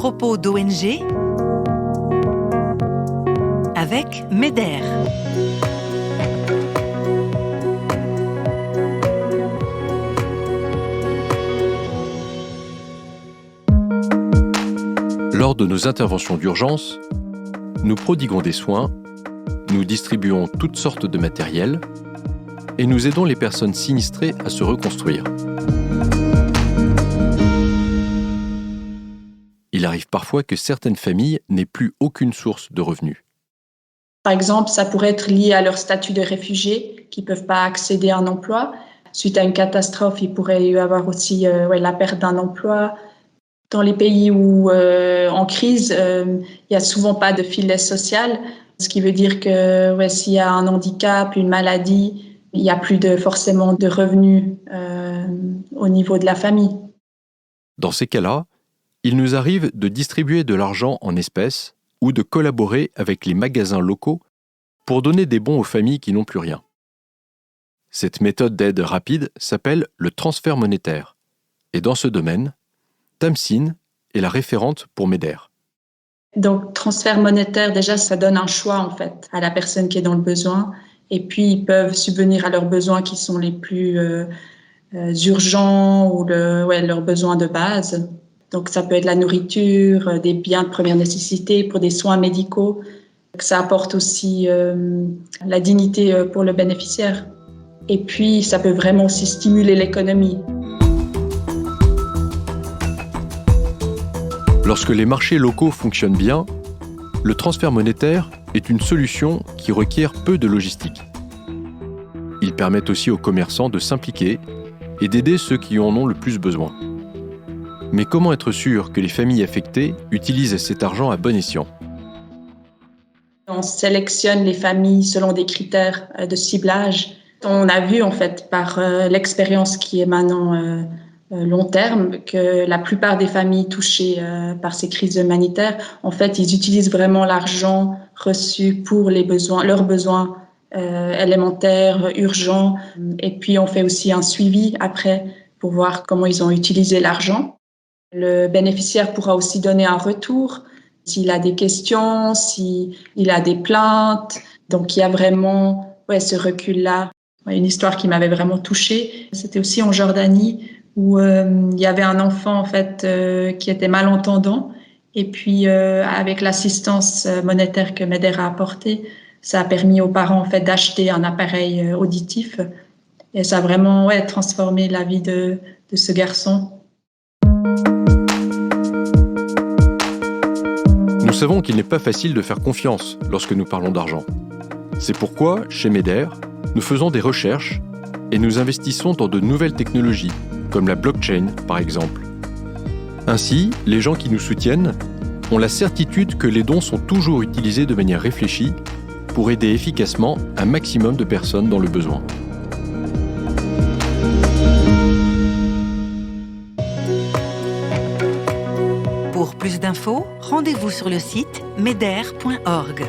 propos d'ONG avec MEDER. Lors de nos interventions d'urgence, nous prodiguons des soins, nous distribuons toutes sortes de matériel et nous aidons les personnes sinistrées à se reconstruire. Il arrive parfois que certaines familles n'aient plus aucune source de revenus. Par exemple, ça pourrait être lié à leur statut de réfugié, qui ne peuvent pas accéder à un emploi. Suite à une catastrophe, il pourrait y avoir aussi la perte d'un emploi. Dans les pays en crise, il n'y a souvent pas de filet social, ce qui veut dire que s'il y a un handicap, une maladie, il n'y a plus forcément de revenus au niveau de la famille. Dans ces cas-là, il nous arrive de distribuer de l'argent en espèces ou de collaborer avec les magasins locaux pour donner des bons aux familles qui n'ont plus rien. Cette méthode d'aide rapide s'appelle le transfert monétaire. Et dans ce domaine, Tamsine est la référente pour MEDER. Donc, transfert monétaire, déjà, ça donne un choix en fait à la personne qui est dans le besoin. Et puis, ils peuvent subvenir à leurs besoins qui sont les plus urgents ou leurs besoins de base. Donc, ça peut être la nourriture, des biens de première nécessité pour des soins médicaux. Ça apporte aussi la dignité pour le bénéficiaire. Et puis, ça peut vraiment aussi stimuler l'économie. Lorsque les marchés locaux fonctionnent bien, le transfert monétaire est une solution qui requiert peu de logistique. Ils permettent aussi aux commerçants de s'impliquer et d'aider ceux qui en ont le plus besoin. Mais comment être sûr que les familles affectées utilisent cet argent à bon escient ? On sélectionne les familles selon des critères de ciblage. On a vu en fait par l'expérience qui est maintenant long terme que la plupart des familles touchées par ces crises humanitaires, en fait, ils utilisent vraiment l'argent reçu pour leurs besoins élémentaires, urgents. Et puis, on fait aussi un suivi après pour voir comment ils ont utilisé l'argent. Le bénéficiaire pourra aussi donner un retour s'il a des questions, s'il a des plaintes. Donc, il y a vraiment ce recul-là. Une histoire qui m'avait vraiment touchée, c'était aussi en Jordanie où il y avait un enfant en fait qui était malentendant. Et puis, avec l'assistance monétaire que MEDER a apportée, ça a permis aux parents en fait d'acheter un appareil auditif. Et ça a vraiment transformé la vie de ce garçon. Nous savons qu'il n'est pas facile de faire confiance lorsque nous parlons d'argent. C'est pourquoi, chez MEDER, nous faisons des recherches et nous investissons dans de nouvelles technologies, comme la blockchain par exemple. Ainsi, les gens qui nous soutiennent ont la certitude que les dons sont toujours utilisés de manière réfléchie pour aider efficacement un maximum de personnes dans le besoin. Pour plus d'infos, rendez-vous sur le site meder.org.